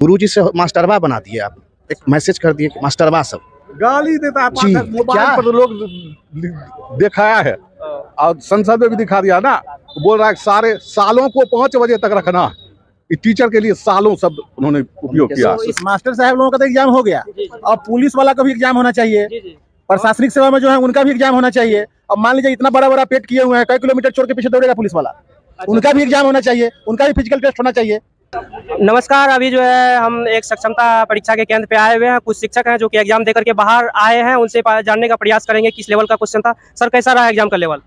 गुरुजी से मास्टरवा बना दिए आप, एक मैसेज कर दिए कि मास्टरवा सब गाली देता है जी, पाठक, मोबाइल क्या? पर तो लोग दिखाया है और संसद में भी दिखा दिया ना। बोल रहा है सारे सालों को 5 बजे तक रखना है। टीचर के लिए सालों शब्द उन्होंने उपयोग किया। तो इस मास्टर साहब लोगों का तो एग्जाम हो गया, और पुलिस वाला का भी एग्जाम होना चाहिए, प्रशासनिक सेवा में जो है उनका भी एग्जाम होना चाहिए। अब मान लीजिए इतना बड़ा बड़ा पेट किए हुए हैं, कई किलोमीटर छोड़ के पीछे दौड़ेगा पुलिस वाला, उनका भी एग्जाम होना चाहिए, उनका भी फिजिकल टेस्ट होना चाहिए। नमस्कार, अभी जो है हम एक सक्षमता परीक्षा के केंद्र पे आए हुए हैं। कुछ शिक्षक हैं जो कि एग्जाम देकर के बाहर आए हैं, उनसे जानने का प्रयास करेंगे किस लेवल का क्वेश्चन था। सर, कैसा रहा एग्जाम का लेवल?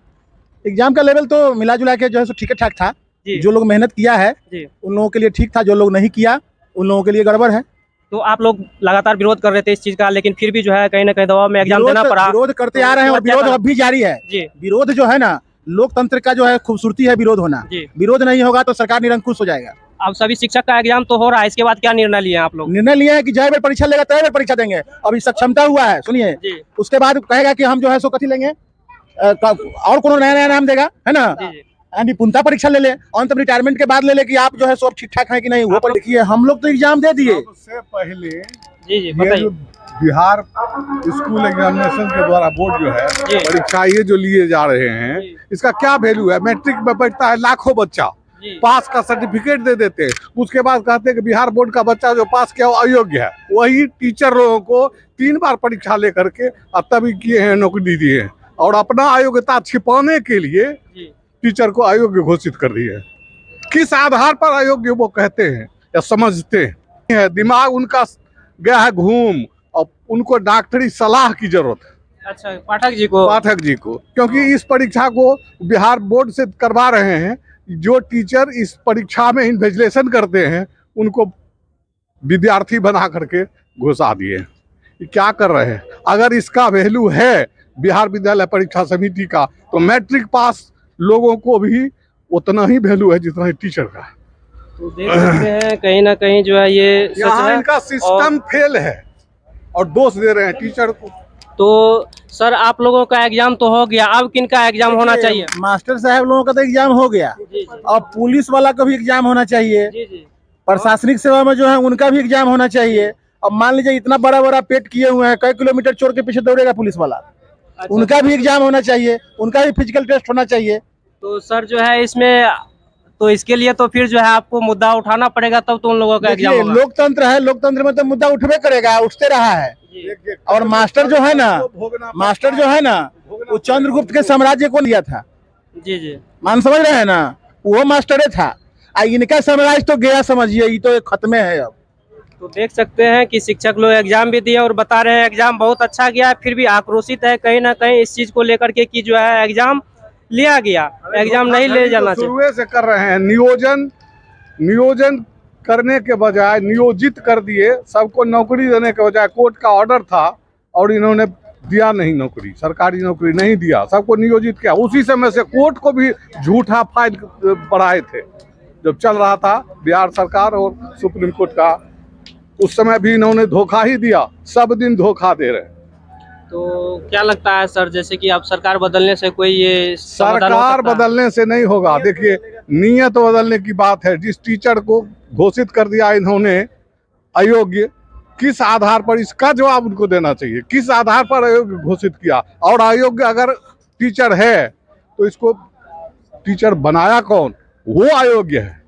एग्जाम का लेवल तो मिला जुला के जो है सो ठीक ठाक था। जो लोग मेहनत किया है उन लोगों के लिए ठीक था, जो लोग नहीं किया उन लोगों के लिए गड़बड़ है। तो आप लोग लगातार विरोध कर रहे थे इस चीज का, लेकिन फिर भी जो है कहीं ना कहीं दबाव में एग्जाम देना पड़ा। विरोध करते आ रहे हैं और विरोध अब भी जारी है जी। विरोध जो है ना, लोकतंत्र का जो है खूबसूरती है विरोध होना। विरोध नहीं होगा तो सरकार निरंकुश हो जाएगा। अब सभी शिक्षक का एग्जाम तो हो रहा है, इसके बाद क्या निर्णय लिए आप लोग? निर्णय लिया है कि जय बार परीक्षा लेगा तय बार परीक्षा देंगे। अभी सक्षमता हुआ है, सुनिए, उसके बाद कहेगा कि हम जो है सो कथी लेंगे, और कोनो नया नया नाम देगा, है ना। निपुणता परीक्षा ले ले, अंत रिटायरमेंट के बाद ले ले कि आप जो है सब ठीक ठाक है कि नहीं। वो पर देखिए, हम लोग तो एग्जाम दे दिए। सबसे पहले जी ये जो बिहार स्कूल एग्जामिनेशन के द्वारा बोर्ड जो है परीक्षा ये जो लिए जा रहे हैं, इसका क्या वैल्यू है? मैट्रिक में बैठता है लाखों बच्चा, पास का सर्टिफिकेट दे देते हैं, उसके बाद कहते हैं कि बिहार बोर्ड का बच्चा जो पास किया वो अयोग्य है। वही टीचर लोगों को 3 बार परीक्षा ले करके अब तभी किए हैं, नौकरी दिए हैं, और अपना अयोग्यता छिपाने के लिए टीचर को अयोग्य घोषित कर दिए। किस आधार पर अयोग्य वो कहते हैं या समझते हैं? दिमाग उनका गया है घूम, और उनको डॉक्टरी सलाह की जरूरत है। अच्छा, पाठक जी को, क्योंकि इस परीक्षा को बिहार बोर्ड से करवा रहे हैं। जो टीचर इस परीक्षा में इन्विजिलेशन करते हैं उनको विद्यार्थी बना करके घुसा दिए। क्या कर रहे हैं? अगर इसका वैल्यू है बिहार विद्यालय परीक्षा समिति का, तो मैट्रिक पास लोगों को भी उतना ही वैल्यू है जितना ही टीचर का। तो देख सकते हैं कहीं ना कहीं जो है ये यहाँ इनका सिस्टम फेल है और दोष दे रहे हैं टीचर को। तो सर, आप लोगों का एग्जाम तो हो गया, अब किनका एग्जाम होना चाहिए? मास्टर साहब लोगों का तो एग्जाम हो गया, अब पुलिस वाला का भी एग्जाम होना चाहिए, प्रशासनिक सेवा में जो है उनका भी एग्जाम होना चाहिए। अब मान लीजिए इतना बड़ा बड़ा पेट किए हुए हैं, कई किलोमीटर छोड़ के पीछे दौड़ेगा पुलिस वाला, उनका भी एग्जाम होना चाहिए, उनका भी फिजिकल टेस्ट होना चाहिए। तो सर जो है इसमें, तो इसके लिए तो फिर जो है आपको मुद्दा उठाना पड़ेगा, तब तो उन लोगों का एग्जाम होगा। लोकतंत्र है, लोकतंत्र में तो मुद्दा उठबे करेगा, उठते रहा है। और मास्टर जो है ना, वो चंद्रगुप्त के साम्राज्य को लिया था। जी मान समझ रहे हैं ना, वो मास्टरे था। इनका साम्राज्य तो गया, समझिए, ये तो खत्म है अब। तो देख सकते हैं कि शिक्षक लोग एग्जाम भी दिए और बता रहे हैं एग्जाम बहुत अच्छा गया है, फिर भी आक्रोशित है कहीं ना कहीं इस चीज को लेकर के कि जो है एग्जाम लिया गया, एग्जाम नहीं ले जाना चाहिए। शुरू से कर रहे हैं नियोजन करने के बजाय नियोजित कर दिए। सबको नौकरी देने के बजाय, कोर्ट का ऑर्डर था और इन्होंने दिया नहीं नौकरी, सरकारी नौकरी नहीं दिया, सबको नियोजित किया। उसी समय से कोर्ट को भी झूठा फाइन बढ़ाए थे जब चल रहा था बिहार सरकार और सुप्रीम कोर्ट का। उस समय भी इन्होंने धोखा ही दिया, सब दिन धोखा दे रहे। तो क्या लगता है सर, जैसे कि अब सरकार बदलने से कोई ये सरकार बदलने से नहीं होगा? देखिए, नीयत बदलने की बात है। जिस टीचर को घोषित कर दिया इन्होंने अयोग्य, किस आधार पर, इसका जवाब उनको देना चाहिए। किस आधार पर अयोग्य घोषित किया? और अयोग्य अगर टीचर है तो इसको टीचर बनाया कौन? वो अयोग्य है।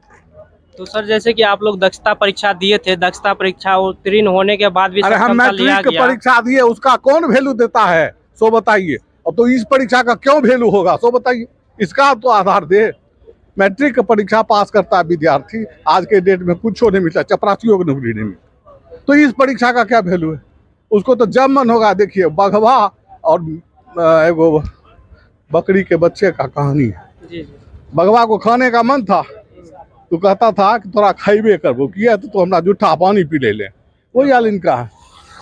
तो सर, जैसे कि आप लोग दक्षता परीक्षा दिए थे, दक्षता परीक्षा उत्तीर्ण होने के बाद भी अरे हम मैट्रिक परीक्षा दिए, उसका कौन वैल्यू देता है सो बताइए। अब तो इस परीक्षा का क्यों वैल्यू होगा सो बताइए, इसका तो आधार दे। मैट्रिक परीक्षा पास करता है विद्यार्थी, आज के डेट में कुछ नहीं मिलता, चपरासियों को नौकरी नहीं मिलती, तो इस परीक्षा का क्या वैल्यू है? उसको तो जब मन होगा। देखिए, बघवा और एगो बकरी के बच्चे का कहानी है। बघवा को खाने का मन था तो कहता था कि थोड़ा खाइबे करबो, किया तो हमरा जूठा पानी पी ले। वही हाल इनका है।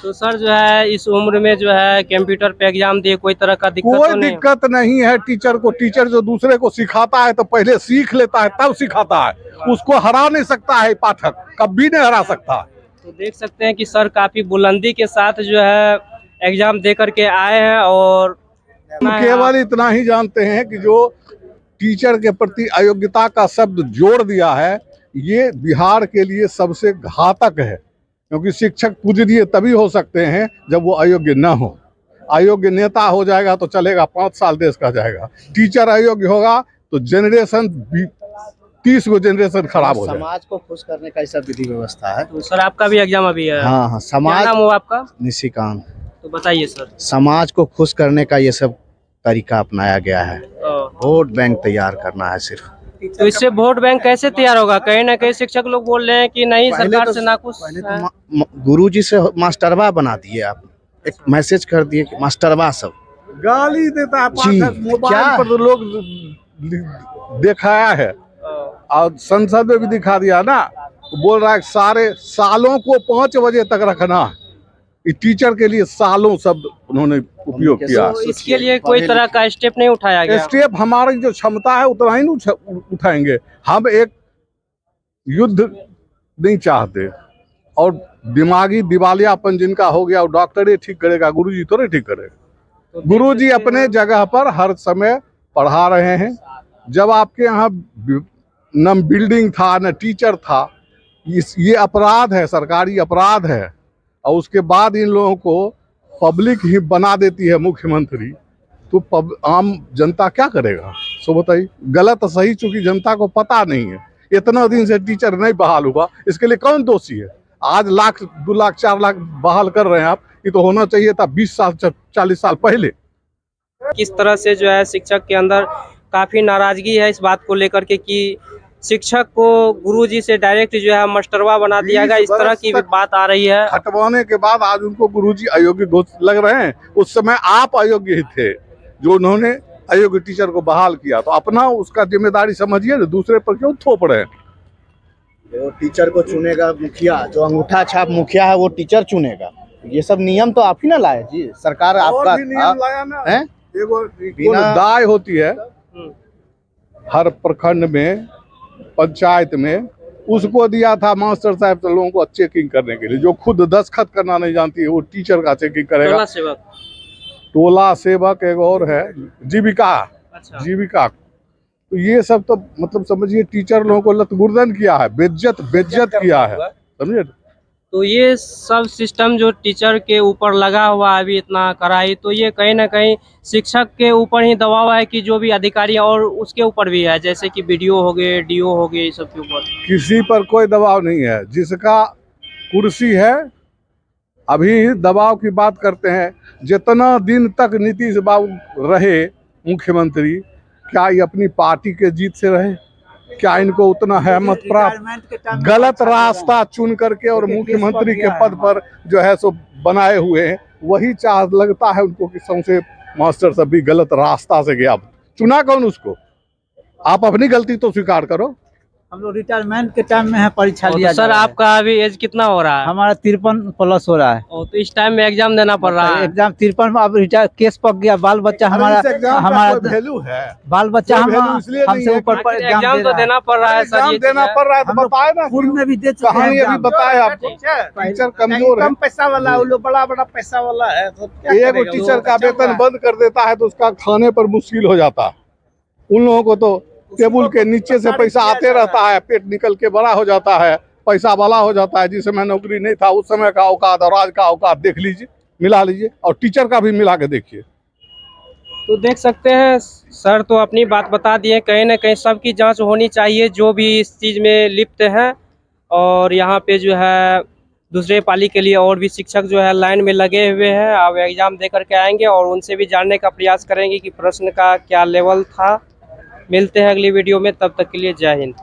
तो सर जो है इस उम्र में जो है कंप्यूटर पे एग्जाम दिए, कोई तरह का दिक्कत कोई दिक्कत नहीं है टीचर को। टीचर जो दूसरे को सिखाता है तो पहले सीख लेता है तब सिखाता है, उसको हरा नहीं सकता है पाठक, कभी नहीं हरा सकता। तो देख सकते हैं कि सर काफी बुलंदी के साथ जो है एग्जाम दे करके आए हैं, और हम केवल इतना ही जानते हैं कि जो टीचर के प्रति अयोग्यता का शब्द जोड़ दिया है, ये बिहार के लिए सबसे घातक है, क्योंकि शिक्षक पूजनीय तभी हो सकते हैं जब वो अयोग्य न हो। अयोग्य नेता हो जाएगा तो चलेगा, 5 साल देश का जाएगा। टीचर अयोग्य होगा तो जनरेशन 30 गो जनरेशन खराब हो जाएगा। समाज को खुश करने का ये सब विधि व्यवस्था है। तो सर आपका भी एग्जाम अभी है? हाँ हाँ, क्या समाज नाम हुआ आपका? निशिकांत। तो बताइए सर। समाज को खुश करने का ये सब तरीका अपनाया गया है। वोट बैंक तैयार करना है सिर्फ। तो इससे वोट बैंक कैसे तैयार होगा? कहीं ना कहीं शिक्षक लोग बोल रहे हैं कि नहीं, सरकार से नाखुश पहले है। तो गुरुजी से मास्टरवा बना दिए आप, एक मैसेज कर दिए कि मास्टरवा सब गाली देता है, जी, मोबाइल क्या? पर तो लोग दिखाया है और संसद में भी दिखा दिया ना। बोल रहा है कि सारे सालों को 5 बजे तक रखना है। ये टीचर के लिए सालों शब्द उन्होंने उपयोग किया। तो इसके लिए कोई तरह का स्टेप नहीं उठाया गया? स्टेप हमारी जो क्षमता है उतना ही नहीं उठाएंगे। हम एक युद्ध नहीं चाहते, और दिमागी दिवालियापन जिनका हो गया वो डॉक्टर ही ठीक करेगा, गुरुजी थोड़े ठीक करेगा। गुरुजी अपने जगह पर हर समय पढ़ा रहे हैं। जब आपके यहाँ न बिल्डिंग था न टीचर था, ये अपराध है, सरकारी अपराध है। और उसके बाद इन लोगों को पब्लिक ही बना देती है मुख्यमंत्री, तो आम जनता क्या करेगा? सो बताइए, गलत सही चूंकि जनता को पता नहीं है। इतना दिन से टीचर नहीं बहाल हुआ, इसके लिए कौन दोषी है? आज 1 लाख 2 लाख 4 लाख बहाल कर रहे हैं आप, ये तो होना चाहिए था 20 साल 40 साल पहले। किस तरह से जो है शिक्षक के अंदर काफी नाराजगी है इस बात को लेकर के कि शिक्षक को गुरुजी से डायरेक्ट जो है मास्टरवा बना दिया गया, इस तरह की भी बात आ रही है। हटवाने के बाद आज उनको गुरुजी अयोग्य लग रहे हैं। उस समय आप अयोग्य ही थे, जो उन्होंने अयोग्य टीचर को बहाल किया। तो अपना उसका जिम्मेदारी समझिए, दूसरे पर क्यों थोप रहे हैं? वो टीचर को चुनेगा मुखिया, जो अंगूठा छाप मुखिया है वो टीचर चुनेगा। ये सब नियम तो आप ही ना लाए जी, सरकार आपका भी नियम लाया ना है। एगो दाय होती है हर प्रखंड में, पंचायत में, उसको दिया था मास्टर साहब तो लोगों को चेकिंग करने के लिए। जो खुद दस्तखत करना नहीं जानती है वो टीचर का चेकिंग करेगा। टोला सेवक एक और है, जीविका। अच्छा। जीविका। तो ये सब तो मतलब समझिए टीचर लोगों को लतगुर्दन किया है, बेज्जत किया है, समझिए। तो ये सब सिस्टम जो टीचर के ऊपर लगा हुआ है अभी इतना कड़ाई, तो ये कहीं ना कहीं शिक्षक के ऊपर ही दबाव है कि जो भी अधिकारी और उसके ऊपर भी है, जैसे कि बीडीओ हो गए, डीओ हो गए, सब के ऊपर किसी पर कोई दबाव नहीं है। जिसका कुर्सी है, अभी दबाव की बात करते हैं। जितना दिन तक नीतीश बाबू रहे मुख्यमंत्री, क्या ये अपनी पार्टी के जीत से रहे? क्या इनको उतना हिम्मत प्राप्त? गलत रास्ता चुन करके और मुख्यमंत्री के पद पर जो है सो बनाए हुए हैं। वही चाह लगता है उनको कि सौंसे मास्टर सब भी गलत रास्ता से गया। चुना कौन उसको? आप अपनी गलती तो स्वीकार करो। हम लोग रिटायरमेंट के टाइम में है, परीक्षा लिया तो सर आपका अभी एज कितना हो रहा है? हमारा 53+ हो रहा है। तो इस टाइम में एग्जाम देना पड़ रहा है। एग्जाम 53 में अब रिटायर केस पक गया। बाल बच्चा हमारा वैल्यू है, बाल बच्चा कोई value इसलिए नहीं हमसे है ऊपर पर एग्जाम तो देना पड़ रहा है सर। एग्जाम ये देना पड़ रहा है तो बताए ना। पूर्व में भी दे चुके कहानी हैं अभी एग्जाम। बताए आपको। टीचर कमजोर है। कम पैसा वाला, वो लोग बड़ा पैसा वाला है, तो क्या एक करेगा? टीचर का वेतन बंद कर देता है तो उसका खाने पर मुश्किल हो जाता है। उन लोगों को तो टेबुल के नीचे से पैसा आते रहता है, पेट निकल के बड़ा हो जाता है, पैसा वाला हो जाता है। जिस समय नौकरी नहीं था उस समय का औकात और आज का औकात देख लीजिए, मिला लीजिए, और टीचर का भी मिला के देखिए। तो देख सकते हैं सर तो अपनी बात बता दिए। कहीं ना कहीं सबकी जांच होनी चाहिए जो भी इस चीज़ में लिप्त है। और यहाँ पे जो है दूसरे पाली के लिए और भी शिक्षक जो है लाइन में लगे हुए हैं। अब एग्ज़ाम दे करके आएंगे और उनसे भी जानने का प्रयास करेंगे कि प्रश्न का क्या लेवल था। मिलते हैं अगली वीडियो में, तब तक के लिए जय हिंद।